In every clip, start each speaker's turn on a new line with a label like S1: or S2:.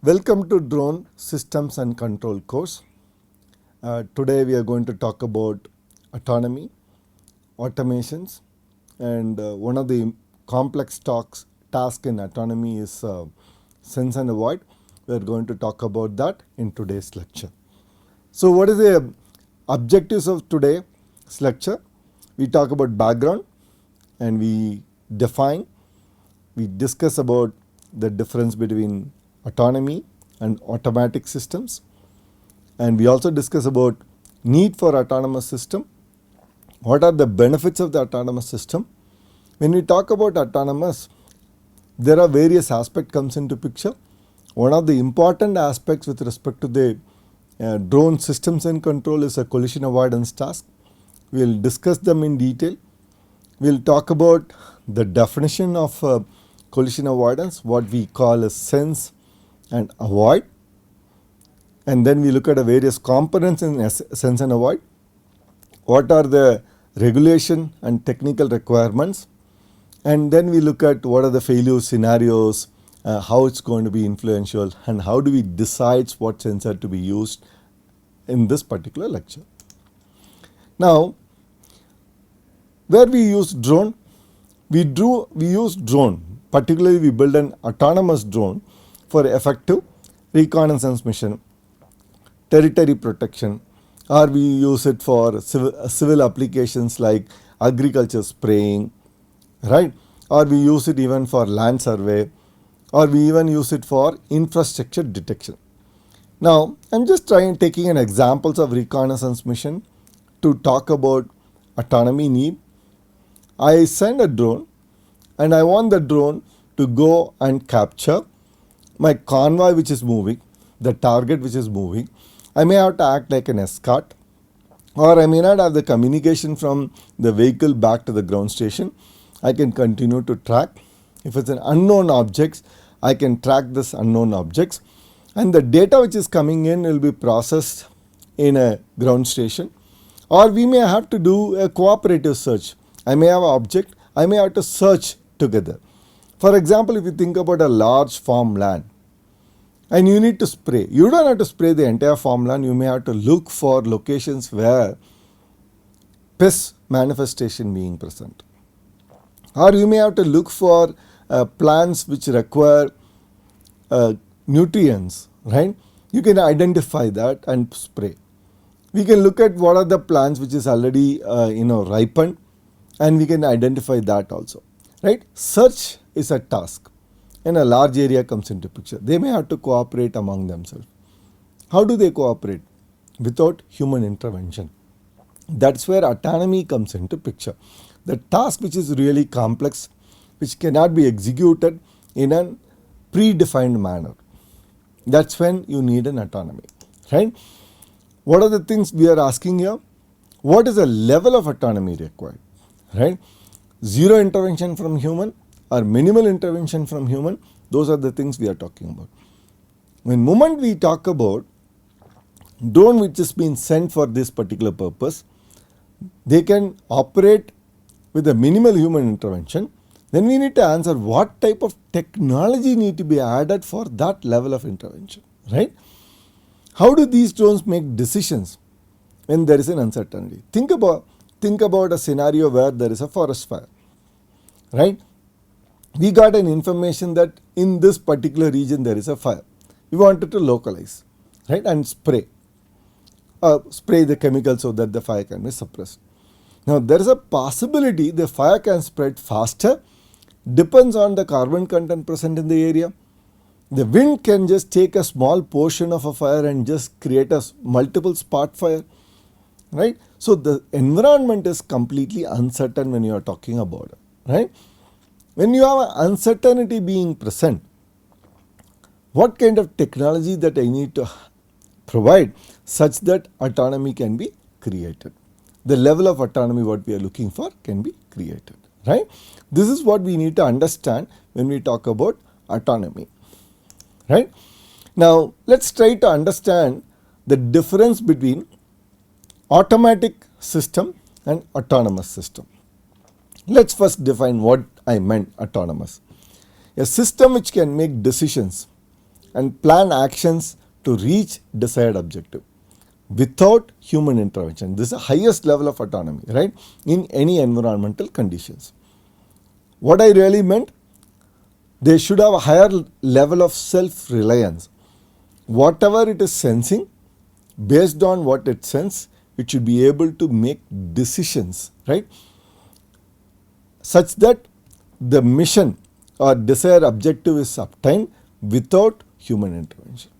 S1: Welcome to Drone Systems and Control course. Today we are going to talk about autonomy, automations, and one of the complex task in autonomy is sense and avoid. We are going to talk about that in today's lecture. So what is the objectives of today's lecture? We talk about background and we discuss about the difference between autonomy and automatic systems, and we also discuss about need for autonomous system, what are the benefits of the autonomous system. When we talk about autonomous, there are various aspects comes into picture. One of the important aspects with respect to the drone systems and control is a collision avoidance task. We will discuss them in detail. We will talk about the definition of collision avoidance, what we call as sense and avoid, and then we look at the various components in sense and avoid. What are the regulation and technical requirements, and then we look at what are the failure scenarios, how it's going to be influential, and how do we decide what sensor to be used in this particular lecture. Now, where we use drone, we use drone, particularly we build an autonomous drone for effective reconnaissance mission, territory protection, or we use it for civil applications like agriculture spraying, right? Or we use it even for land survey, or we even use it for infrastructure detection. Now, I'm just taking an examples of reconnaissance mission to talk about autonomy need. I send a drone and I want the drone to go and capture my convoy which is moving, the target which is moving. I may have to act like an escort, or I may not have the communication from the vehicle back to the ground station. I can continue to track. If it's an unknown objects, I can track this unknown objects, and the data which is coming in will be processed in a ground station, or we may have to do a cooperative search. I may have an object, I may have to search together. For example, if you think about a large farmland and you need to spray, you don't have to spray the entire farmland. You may have to look for locations where pest manifestation being present, or you may have to look for plants which require nutrients, right? You can identify that and spray. We can look at what are the plants which is already ripened, and we can identify that also, right? Search is a task and a large area comes into picture. They may have to cooperate among themselves. How do they cooperate? Without human intervention. That's where autonomy comes into picture. The task which is really complex, which cannot be executed in a predefined manner. That's when you need an autonomy, right? What are the things we are asking here? What is the level of autonomy required, right? Zero intervention from human or minimal intervention from human, those are the things we are talking about. When moment we talk about drone which has been sent for this particular purpose, they can operate with a minimal human intervention. Then we need to answer what type of technology need to be added for that level of intervention, right? How do these drones make decisions when there is an uncertainty? Think about a scenario where there is a forest fire, right? We got an information that in this particular region there is a fire. We wanted to localize, right, and spray the chemical so that the fire can be suppressed. Now there is a possibility the fire can spread faster, depends on the carbon content present in the area. The wind can just take a small portion of a fire and just create a multiple spot fire, right? So the environment is completely uncertain when you are talking about it, right? When you have uncertainty being present, what kind of technology that I need to provide such that autonomy can be created? The level of autonomy what we are looking for can be created, right? This is what we need to understand when we talk about autonomy, right? Now let's try to understand the difference between automatic system and autonomous system. Let's first define what I meant autonomous. A system which can make decisions and plan actions to reach desired objective without human intervention. This is the highest level of autonomy, right, in any environmental conditions. What I really meant, they should have a higher level of self-reliance. Whatever it is sensing, based on what it senses, it should be able to make decisions, right, such that the mission or desired objective is obtained without human intervention.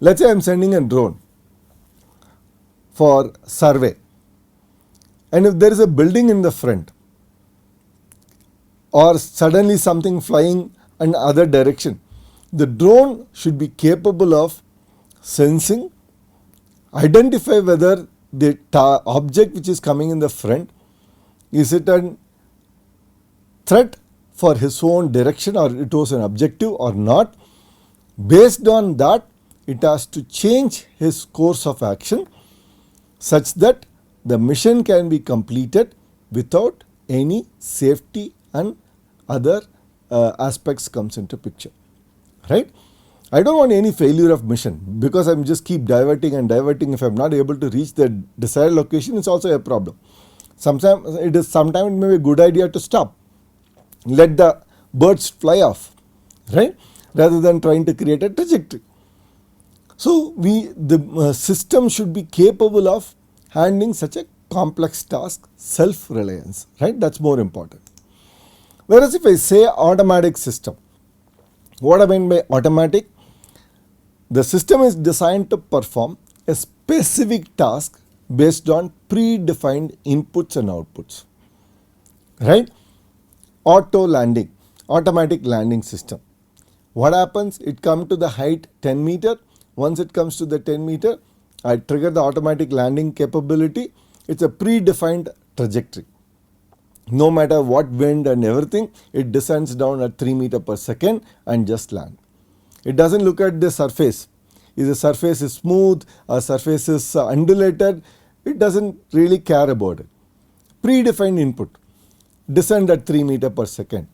S1: Let's say I am sending a drone for survey, and if there is a building in the front or suddenly something flying in other direction, the drone should be capable of sensing, identify whether the object which is coming in the front, is it a threat for his own direction or it was an objective or not. Based on that, it has to change his course of action such that the mission can be completed without any safety and other aspects comes into picture, right. I don't want any failure of mission, because I'm just keep diverting and diverting. If I'm not able to reach the desired location, it's also a problem. Sometimes it may be a good idea to stop, let the birds fly off, right, rather than trying to create a trajectory. So the system should be capable of handling such a complex task, self-reliance, right, that's more important. Whereas if I say automatic system, what I mean by automatic, the system is designed to perform a specific task based on predefined inputs and outputs, right. Auto landing, automatic landing system. What happens? It comes to the height 10 meter. Once it comes to the 10 meter, I trigger the automatic landing capability. It's a predefined trajectory. No matter what wind and everything, it descends down at 3 meter per second and just land. It doesn't look at the surface. If the surface is smooth or surface is undulated, it doesn't really care about it. Predefined input, descend at 3 meter per second.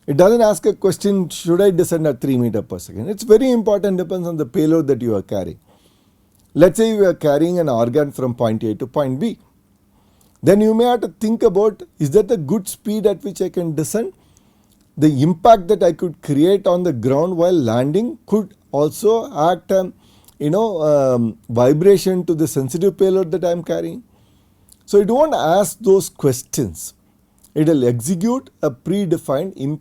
S1: It doesn't ask a question, should I descend at 3 meter per second? It's very important, depends on the payload that you are carrying. Let's say you are carrying an organ from point A to point B. Then you may have to think about, is that the good speed at which I can descend? The impact that I could create on the ground while landing could also act vibration to the sensitive payload that I am carrying. So it won't ask those questions. It will execute a predefined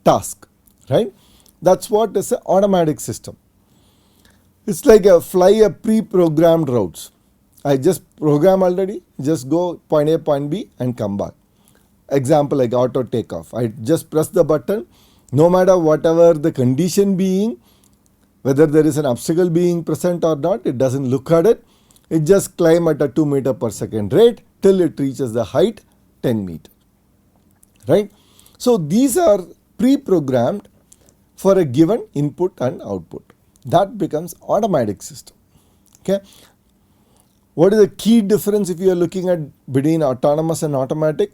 S1: task, right. That's what is an automatic system. It's like fly a pre-programmed routes. I just program already, just go point A, point B and come back. Example like auto takeoff. I just press the button, no matter whatever the condition being, whether there is an obstacle being present or not, it doesn't look at it. It just climb at a 2 meter per second rate till it reaches the height 10 meter, right. So these are pre-programmed for a given input and output. That becomes automatic system, okay. What is the key difference if you are looking at between autonomous and automatic?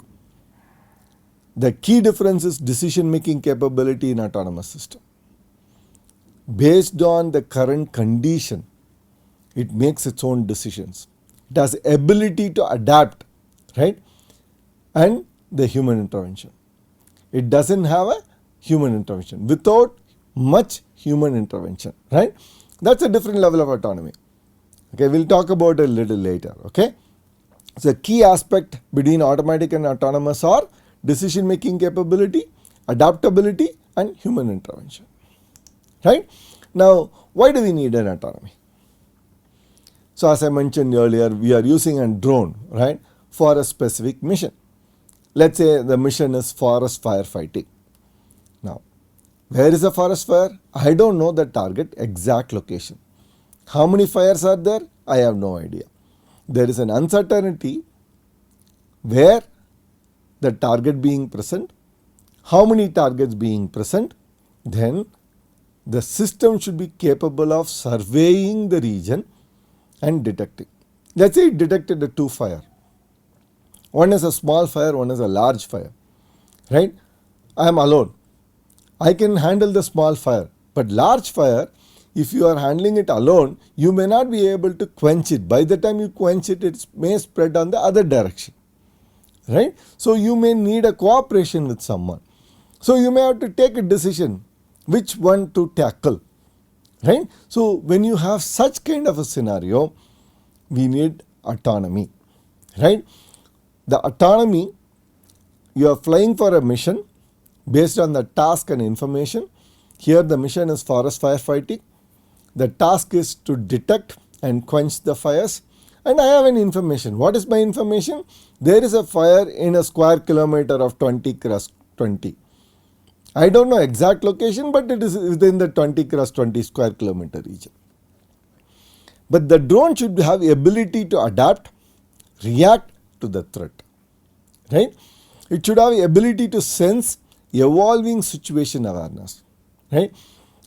S1: The key difference is decision making capability in autonomous system. Based on the current condition, it makes its own decisions. It has ability to adapt, right, and the human intervention. It doesn't have a human intervention, without much human intervention, right. That's a different level of autonomy. Okay, we'll talk about it a little later, okay. So key aspect between automatic and autonomous are decision making capability, adaptability and human intervention, right. Now why do we need an autonomy? So as I mentioned earlier, we are using a drone, right, for a specific mission. Let's say the mission is forest firefighting. Now where is the forest fire? I don't know the target exact location. How many fires are there? I have no idea. There is an uncertainty where the target being present, how many targets being present, then the system should be capable of surveying the region and detecting. Let's say it detected the 2 fire. One is a small fire, one is a large fire, right. I am alone. I can handle the small fire. But large fire, if you are handling it alone, you may not be able to quench it. By the time you quench it, it may spread on the other direction, right? So you may need a cooperation with someone. So you may have to take a decision which one to tackle, right? So when you have such kind of a scenario, we need autonomy, right? The autonomy, you are flying for a mission based on the task and information. Here the mission is forest firefighting. The task is to detect and quench the fires. And I have an information. What is my information? There is a fire in a square kilometer of 20 cross 20. I don't know exact location, but it is within the 20 cross 20 square kilometer region. But the drone should have the ability to adapt, react to the threat, right? It should have the ability to sense evolving situation awareness, right?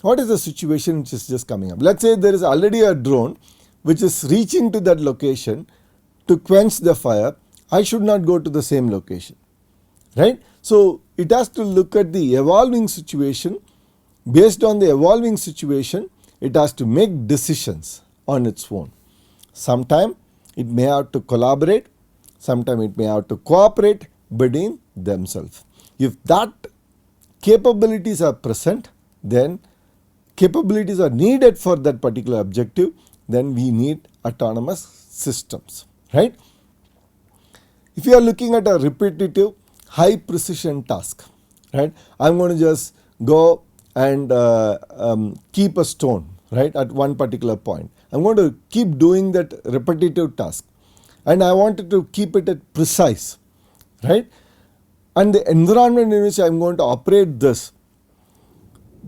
S1: What is the situation which is just coming up? Let's say there is already a drone which is reaching to that location to quench the fire. I should not go to the same location, right? So it has to look at the evolving situation. Based on the evolving situation, it has to make decisions on its own. Sometime it may have to collaborate, sometime it may have to cooperate between themselves. If that capabilities are present, then capabilities are needed for that particular objective, then we need autonomous systems, right? If you are looking at a repetitive, high precision task, right? I'm going to just go and keep a stone, right, at one particular point. I'm going to keep doing that repetitive task, and I wanted to keep it at precise, right? And the environment in which I'm going to operate this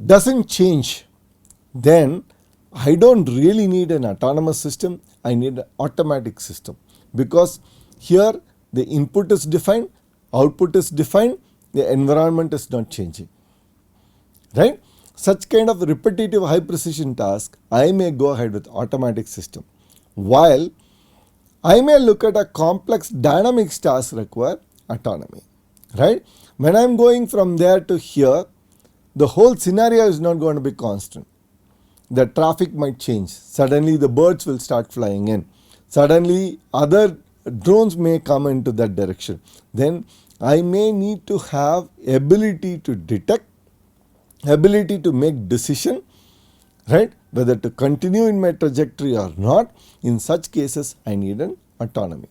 S1: doesn't change, then I don't really need an autonomous system. I need an automatic system, because here the input is defined, output is defined, the environment is not changing, right? Such kind of repetitive high precision task, I may go ahead with automatic system, while I may look at a complex dynamics task require autonomy, right? When I'm going from there to here, the whole scenario is not going to be constant. The traffic might change. Suddenly the birds will start flying in. Suddenly other drones may come into that direction. Then I may need to have ability to detect, ability to make decision, right, whether to continue in my trajectory or not. In such cases, I need an autonomy.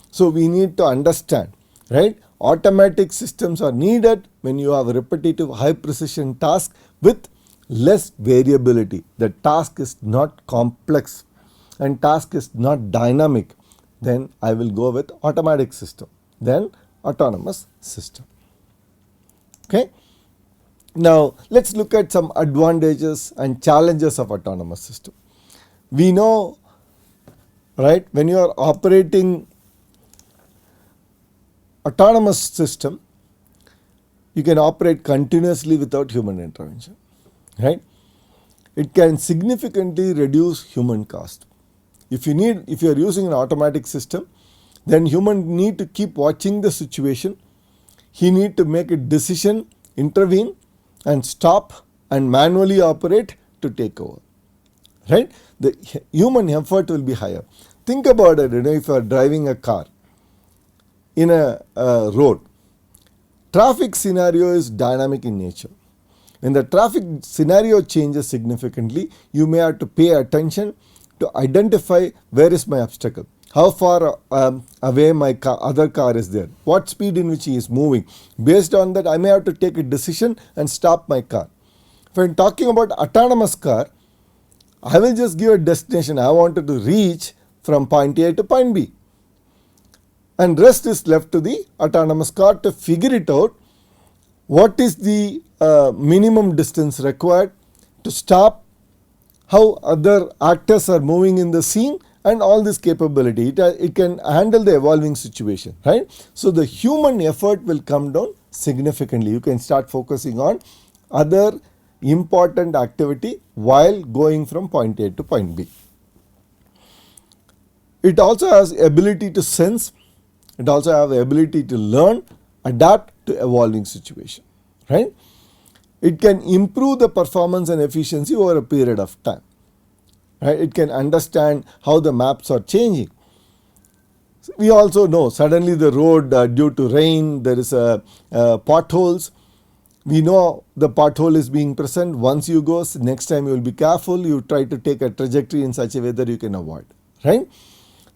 S1: So we need to understand, right, automatic systems are needed when you have a repetitive high precision task with less variability. The task is not complex and task is not dynamic. Then I will go with automatic system, then autonomous system. Okay. Now let's look at some advantages and challenges of autonomous system. We know, right, when you are operating autonomous system, you can operate continuously without human intervention, right? It can significantly reduce human cost. If you are using an automatic system, then human need to keep watching the situation. He need to make a decision, intervene and stop and manually operate to take over, right? The human effort will be higher. Think about it, if you are driving a car in a road, traffic scenario is dynamic in nature. When the traffic scenario changes significantly, you may have to pay attention to identify where is my obstacle, how far away my other car is there, what speed in which he is moving. Based on that, I may have to take a decision and stop my car. If I am talking about autonomous car, I will just give a destination. I wanted to reach from point A to point B, and rest is left to the autonomous car to figure it out. What is the minimum distance required to stop, how other actors are moving in the scene, and all this capability. It can handle the evolving situation, right? So the human effort will come down significantly. You can start focusing on other important activity while going from point A to point B. It also has ability to sense. It also has the ability to learn, adapt to evolving situation, right? It can improve the performance and efficiency over a period of time. Right? It can understand how the maps are changing. We also know suddenly the road due to rain, there is potholes. We know the pothole is being present. Once you go, next time you will be careful. You try to take a trajectory in such a way that you can avoid. Right?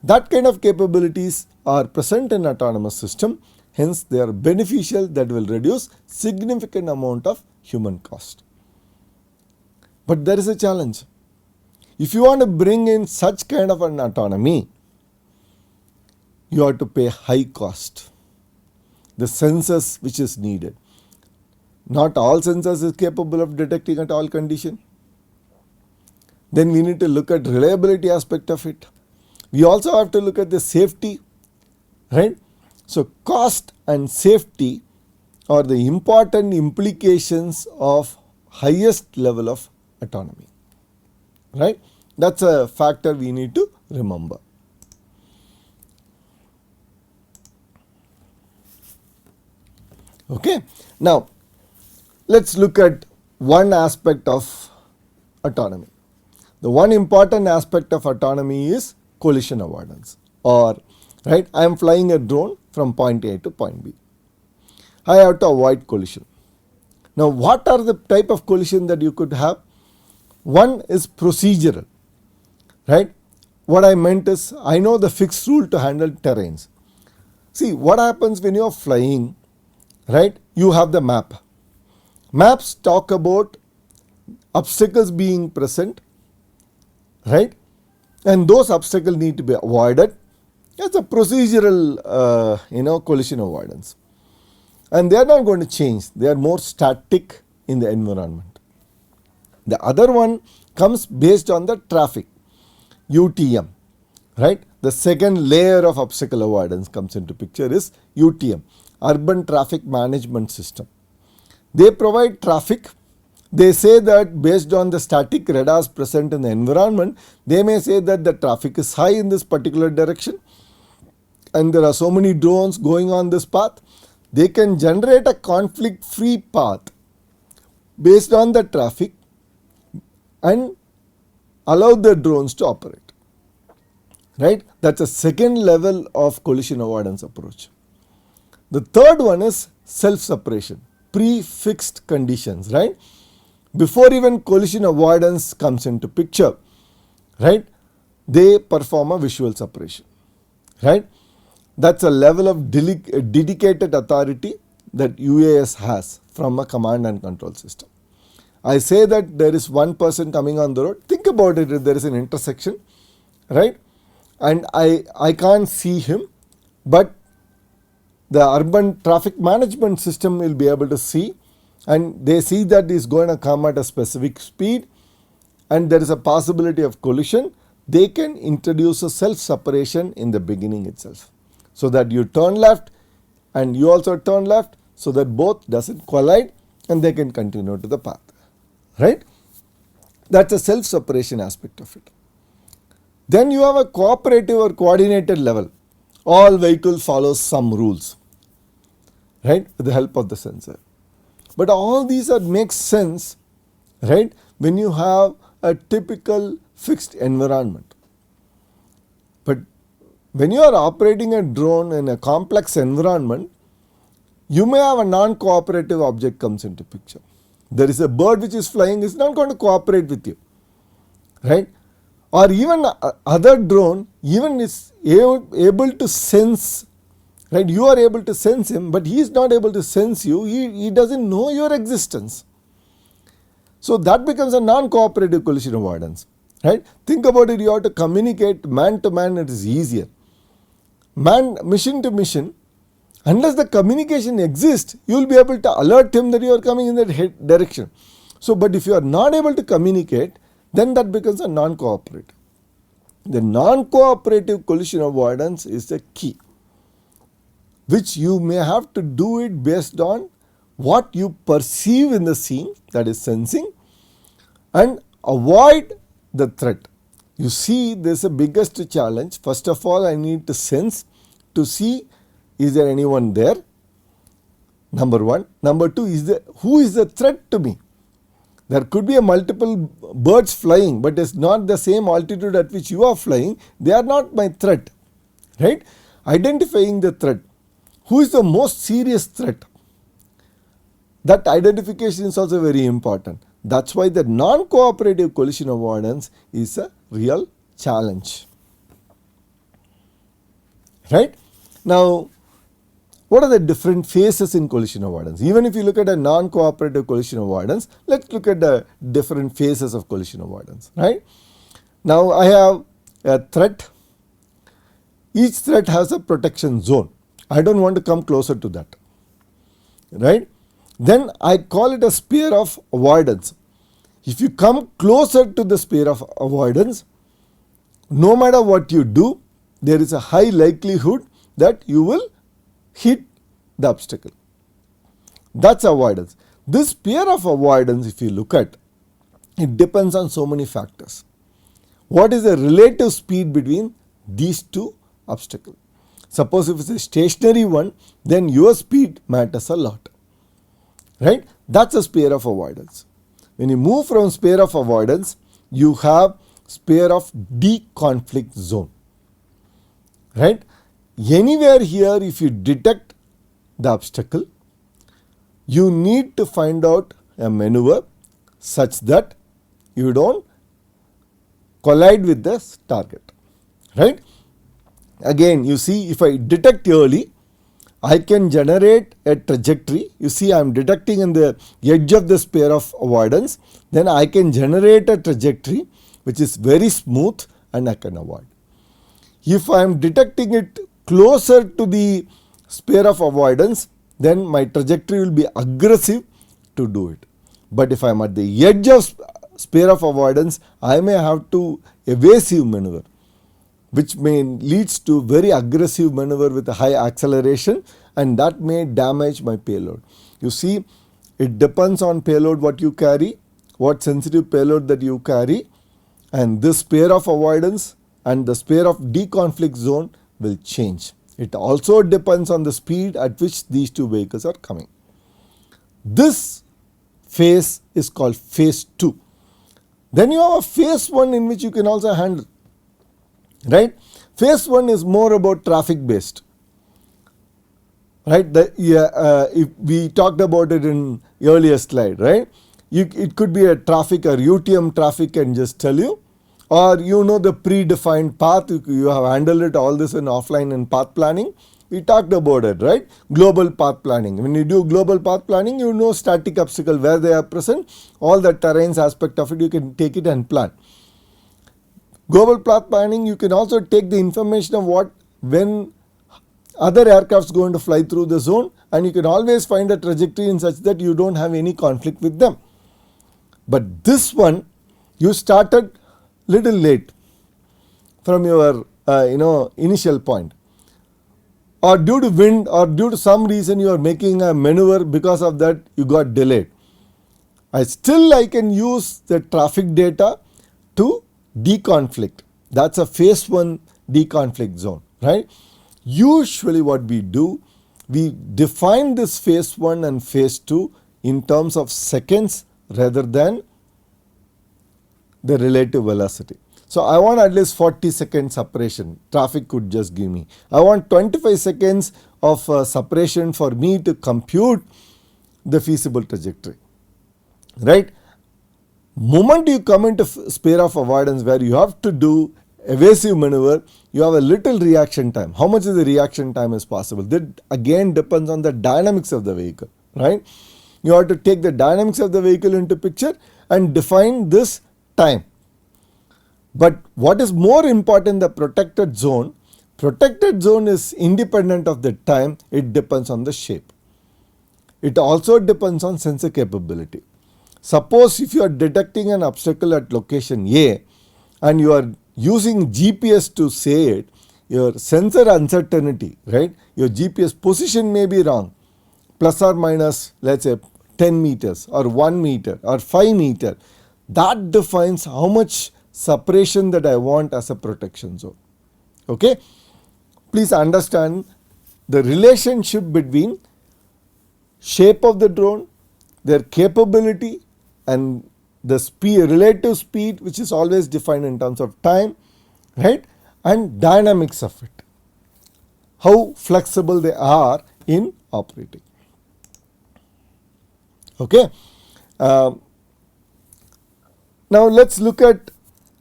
S1: That kind of capabilities are present in autonomous system. Hence, they are beneficial, that will reduce significant amount of human cost. But there is a challenge. If you want to bring in such kind of an autonomy, you have to pay high cost. The sensors which is needed. Not all sensors is capable of detecting at all condition. Then we need to look at reliability aspect of it. We also have to look at the safety, right? So cost and safety are the important implications of highest level of autonomy, right? That's a factor we need to remember. Okay, now let's look at one aspect of autonomy. The one important aspect of autonomy is collision avoidance, or right, I am flying a drone from point A to point B. I have to avoid collision. Now what are the type of collision that you could have? One is procedural, right? What I meant is, I know the fixed rule to handle terrains. See what happens when you are flying, right? You have the map. Maps talk about obstacles being present, right? And those obstacles need to be avoided. That's a procedural collision avoidance. And they are not going to change. They are more static in the environment. The other one comes based on the traffic, UTM, right? The second layer of obstacle avoidance comes into picture is UTM, Urban Traffic Management System. They provide traffic. They say that based on the static radars present in the environment, they may say that the traffic is high in this particular direction and there are so many drones going on this path. They can generate a conflict-free path based on the traffic and allow the drones to operate. Right? That's a second level of collision avoidance approach. The third one is self-suppression, prefixed conditions, right? Before even collision avoidance comes into picture, right? They perform a visual suppression, right? That's a level of dedicated authority that UAS has from a command and control system. I say that there is one person coming on the road. Think about it, if there is an intersection, right? And I can't see him, but the urban traffic management system will be able to see, and they see that he is going to come at a specific speed and there is a possibility of collision. They can introduce a self-separation in the beginning itself, so that you turn left and you also turn left, so that both doesn't collide and they can continue to the path, right? That's a self-separation aspect of it. Then you have a cooperative or coordinated level. All vehicles follow some rules, right, with the help of the sensor. But all these make sense, right, when you have a typical fixed environment. But when you are operating a drone in a complex environment, you may have a non-cooperative object comes into picture. There is a bird which is flying, is not going to cooperate with you, right? Or even other drone even is able to sense, right? You are able to sense him, but he is not able to sense you. He doesn't know your existence. So that becomes a non-cooperative collision avoidance, right? Think about it, you have to communicate man to man, it is easier. Mission to mission, unless the communication exists, you will be able to alert him that you are coming in that direction. So, but if you are not able to communicate, then that becomes a non-cooperative. The non-cooperative collision avoidance is the key, which you may have to do it based on what you perceive in the scene, that is sensing, and avoid the threat. You see, this is the biggest challenge. First of all, I need to sense to see, is there anyone there? Number one. Number two is who is the threat to me? There could be a multiple birds flying, but it's not the same altitude at which you are flying. They are not my threat, right? Identifying the threat. Who is the most serious threat? That identification is also very important. That's why the non-cooperative collision avoidance is a real challenge, right? Now, what are the different phases in collision avoidance? Even if you look at a non-cooperative collision avoidance, let's look at the different phases of collision avoidance, right? Now, I have a threat. Each threat has a protection zone. I don't want to come closer to that, right? Then I call it a sphere of avoidance. If you come closer to the sphere of avoidance, no matter what you do, there is a high likelihood that you will hit the obstacle. That's avoidance. This sphere of avoidance, if you look at, it depends on so many factors. What is the relative speed between these two obstacles? Suppose if it's a stationary one, then your speed matters a lot, right? That's a sphere of avoidance. When you move from sphere of avoidance, you have sphere of de-conflict zone, right? Anywhere here, if you detect the obstacle, you need to find out a maneuver such that you don't collide with the target, right? Again, you see, if I detect early, I can generate a trajectory. You see, I am detecting in the edge of the sphere of avoidance. Then I can generate a trajectory which is very smooth and I can avoid. If I am detecting it closer to the sphere of avoidance, then my trajectory will be aggressive to do it. But if I am at the edge of sphere of avoidance, I may have to evasive maneuver, which may leads to very aggressive maneuver with a high acceleration, and that may damage my payload. You see, it depends on payload what you carry, what sensitive payload that you carry, and this sphere of avoidance and the sphere of de-conflict zone will change. It also depends on the speed at which these two vehicles are coming. This phase is called phase 2. Then you have a phase 1 in which you can also handle, right? Phase 1 is more about traffic based, right? If we talked about it in earlier slide, right? It could be a traffic or UTM traffic can just tell you, or you know the predefined path, you have handled it all this in offline and path planning. We talked about it, right? Global path planning. When you do global path planning, you know static obstacle, where they are present, all the terrains aspect of it, you can take it and plan. Global path planning, you can also take the information of when other aircrafts going to fly through the zone, and you can always find a trajectory in such that you don't have any conflict with them. But this one, you started little late from your initial point, or due to wind or due to some reason you are making a maneuver, because of that you got delayed. I can use the traffic data to deconflict. That's a phase 1 deconflict zone, right? Usually what we do, we define this phase 1 and phase 2 in terms of seconds rather than the relative velocity. So I want at least 40 seconds separation, traffic could just give me. I want 25 seconds of separation for me to compute the feasible trajectory, right? Moment you come into sphere of avoidance where you have to do evasive maneuver, you have a little reaction time. How much is the reaction time is possible? That again depends on the dynamics of the vehicle, right? You have to take the dynamics of the vehicle into picture and define this time. But what is more important, the protected zone is independent of the time, it depends on the shape. It also depends on sensor capability. Suppose if you are detecting an obstacle at location A and you are using GPS to say it, your sensor uncertainty, right? Your GPS position may be wrong, plus or minus, let's say 10 meters or 1 meter or 5 meter. That defines how much separation that I want as a protection zone. Okay? Please understand the relationship between shape of the drone, their capability, and the speed, relative speed, which is always defined in terms of time, right, and dynamics of it, how flexible they are in operating. Okay. Now let's look at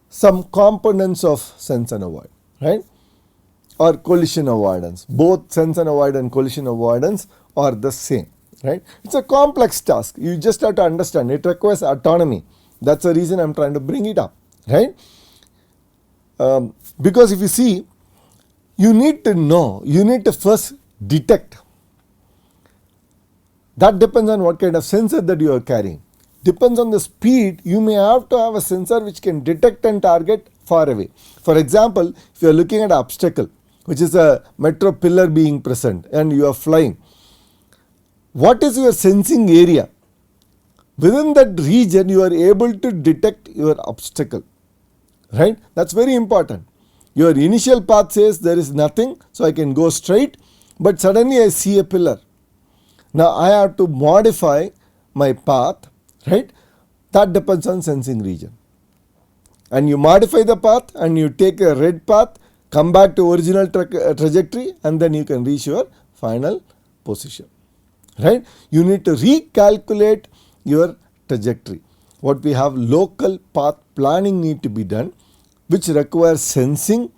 S1: some components of sense and avoid, right, or collision avoidance. Both sense and avoid and collision avoidance are the same, right. It's a complex task. You just have to understand it requires autonomy. That's the reason I'm trying to bring it up, right. Because if you see, you need to know, you need to first detect. That depends on what kind of sensor that you are carrying. Depends on the speed, you may have to have a sensor which can detect and target far away. For example, if you are looking at an obstacle, which is a metro pillar being present and you are flying, what is your sensing area? Within that region, you are able to detect your obstacle, right? That's very important. Your initial path says there is nothing, so I can go straight, but suddenly I see a pillar. Now I have to modify my path, right? That depends on sensing region. And you modify the path and you take a red path, come back to original trajectory, and then you can reach your final position, right? You need to recalculate your trajectory. What we have, local path planning need to be done, which requires sensing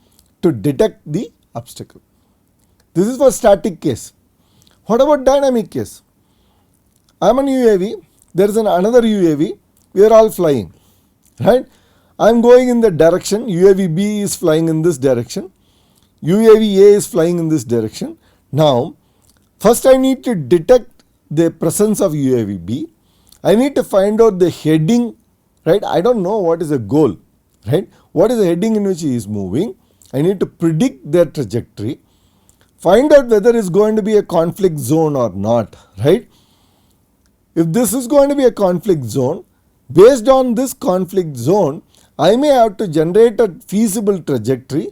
S1: to detect the obstacle. This is for static case. What about dynamic case? I am an UAV, there is another UAV, we are all flying, right? I am going in the direction, UAV B is flying in this direction, UAV A is flying in this direction. Now, first I need to detect the presence of UAV B. I need to find out the heading, right? I don't know what is the goal, right? What is the heading in which he is moving? I need to predict their trajectory. Find out whether it's going to be a conflict zone or not, right? If this is going to be a conflict zone, based on this conflict zone, I may have to generate a feasible trajectory,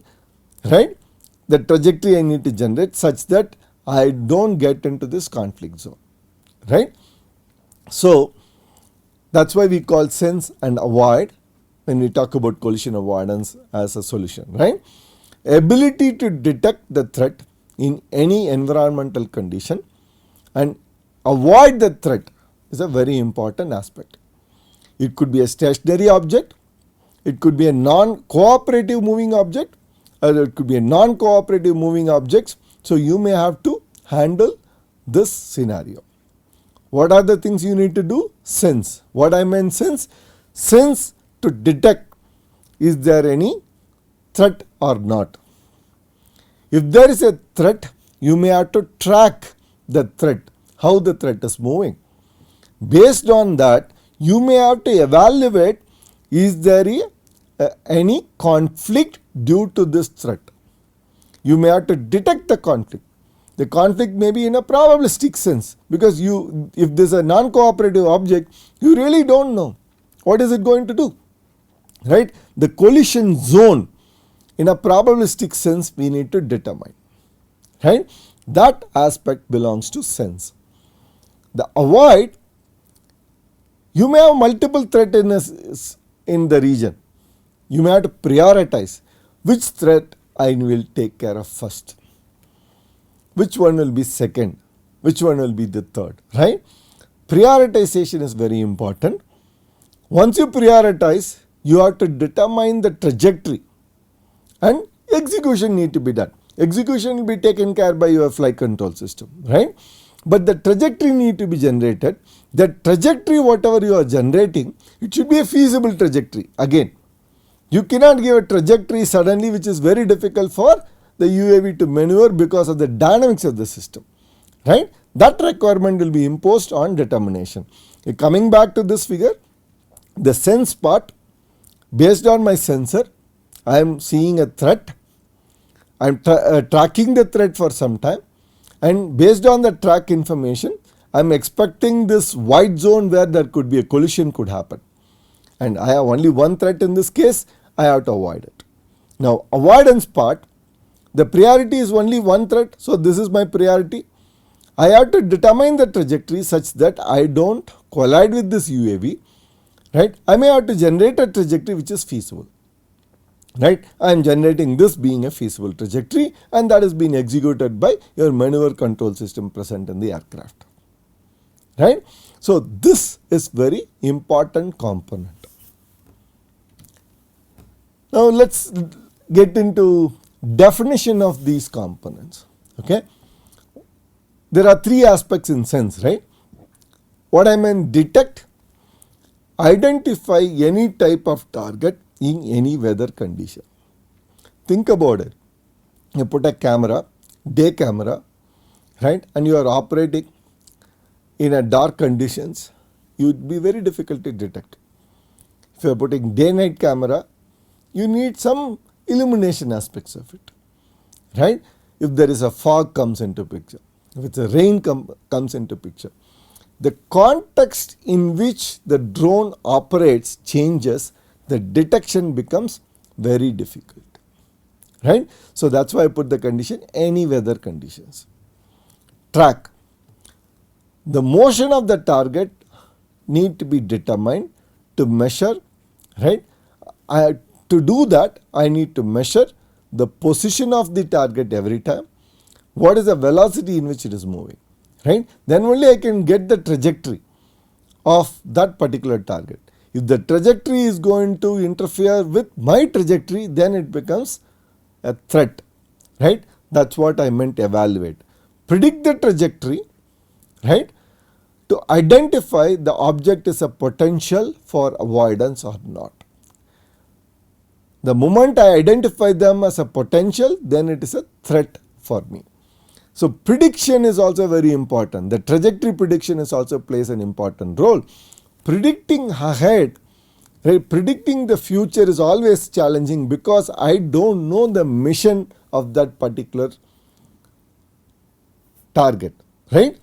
S1: right? The trajectory I need to generate such that I don't get into this conflict zone, right? So that's why we call sense and avoid when we talk about collision avoidance as a solution, right? Ability to detect the threat in any environmental condition and avoid the threat is a very important aspect. It could be a stationary object, it could be a non-cooperative moving object, or it could be a non-cooperative moving objects. So you may have to handle this scenario. What are the things you need to do? Sense. What I mean sense? Sense to detect, is there any threat or not. If there is a threat, you may have to track the threat, how the threat is moving. Based on that, you may have to evaluate, is there any conflict due to this threat. You may have to detect the conflict. The conflict may be in a probabilistic sense, because if there is a non-cooperative object, you really don't know what is it going to do, right? The collision zone in a probabilistic sense we need to determine, right? That aspect belongs to sense. The avoid, you may have multiple threats in the region. You may have to prioritize which threat I will take care of first, which one will be second, which one will be the third, right? Prioritization is very important. Once you prioritize, you have to determine the trajectory and execution need to be done. Execution will be taken care by your flight control system, right? But the trajectory need to be generated. The trajectory whatever you are generating, it should be a feasible trajectory. Again, you cannot give a trajectory suddenly which is very difficult for the UAV to maneuver because of the dynamics of the system, right? That requirement will be imposed on determination. Coming back to this figure, the sense part, based on my sensor, I am seeing a threat, I am tracking the threat for some time, and based on the track information, I am expecting this white zone where there could be a collision could happen, and I have only one threat in this case, I have to avoid it. Now avoidance part, the priority is only one threat, so this is my priority. I have to determine the trajectory such that I don't collide with this UAV, right? I may have to generate a trajectory which is feasible, right? I am generating this being a feasible trajectory, and that is being executed by your maneuver control system present in the aircraft, right? So this is very important component. Now let's get into definition of these components. Okay, there are three aspects in sense, right? What I mean, detect, identify any type of target in any weather condition. Think about it. You put a camera, day camera, right, and you are operating in a dark conditions, it would be very difficult to detect. If you are putting day-night camera, you need some illumination aspects of it, right? If there is a fog comes into picture, if it's a rain comes into picture, the context in which the drone operates changes, the detection becomes very difficult, right? So that's why I put the condition any weather conditions. Track, the motion of the target need to be determined to measure, right? To do that, I need to measure the position of the target every time, what is the velocity in which it is moving, right? Then only I can get the trajectory of that particular target. If the trajectory is going to interfere with my trajectory, then it becomes a threat, right? That's what I meant evaluate. Predict the trajectory, right? To identify the object is a potential for avoidance or not. The moment I identify them as a potential, then it is a threat for me. So prediction is also very important. The trajectory prediction is also plays an important role. Predicting ahead, right, predicting the future is always challenging because I don't know the mission of that particular target, right?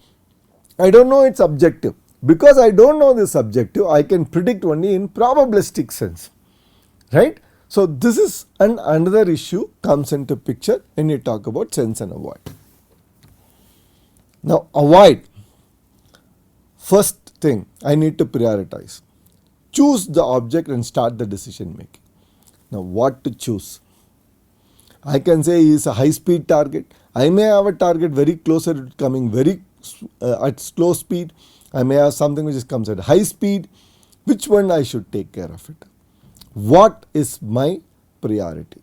S1: I don't know its objective. Because I don't know this objective, I can predict only in probabilistic sense, right? So this is another issue comes into picture when you talk about sense and avoid. Now avoid, first thing I need to prioritize. Choose the object and start the decision making. Now what to choose? I can say is a high speed target. I may have a target very closer to coming very at slow speed. I may have something which comes at high speed. Which one I should take care of it? What is my priority,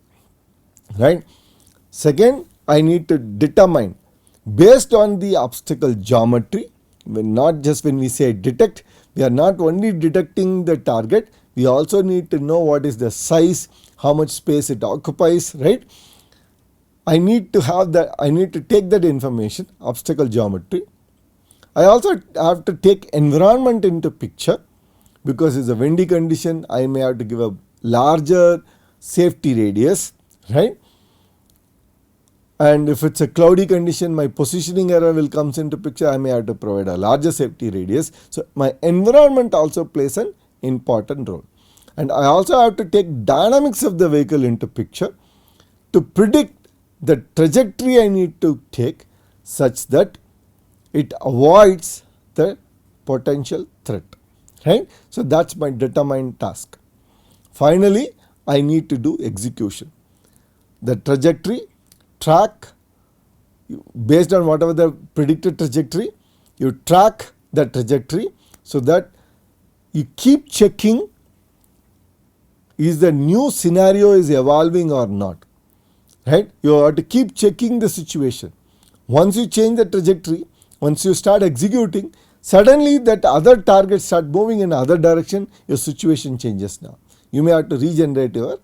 S1: right? Second, I need to determine based on the obstacle geometry, not just when we say detect, we are not only detecting the target, we also need to know what is the size, how much space it occupies, right? I need to have that, I need to take that information, obstacle geometry. I also have to take environment into picture. Because it's a windy condition, I may have to give a larger safety radius, right? And if it's a cloudy condition, my positioning error will comes into picture, I may have to provide a larger safety radius. So my environment also plays an important role. And I also have to take dynamics of the vehicle into picture to predict the trajectory I need to take such that it avoids the potential threat. Right? So that's my determined task. Finally, I need to do execution. The trajectory, track, based on whatever the predicted trajectory, you track the trajectory so that you keep checking is the new scenario is evolving or not. Right? You have to keep checking the situation. Once you change the trajectory, once you start executing, suddenly that other target start moving in other direction, your situation changes now. You may have to regenerate your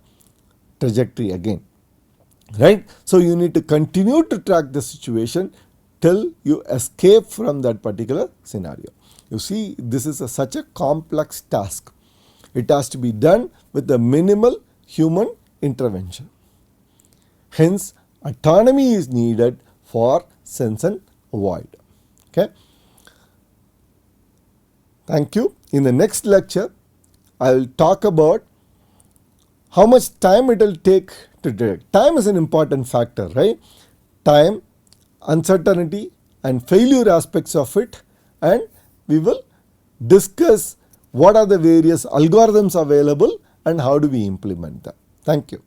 S1: trajectory again, right? So you need to continue to track the situation till you escape from that particular scenario. You see, this is such a complex task. It has to be done with the minimal human intervention. Hence, autonomy is needed for sense and avoid. Okay. Thank you. In the next lecture, I will talk about how much time it will take to detect. Time is an important factor, right? Time, uncertainty and failure aspects of it, and we will discuss what are the various algorithms available and how do we implement them. Thank you.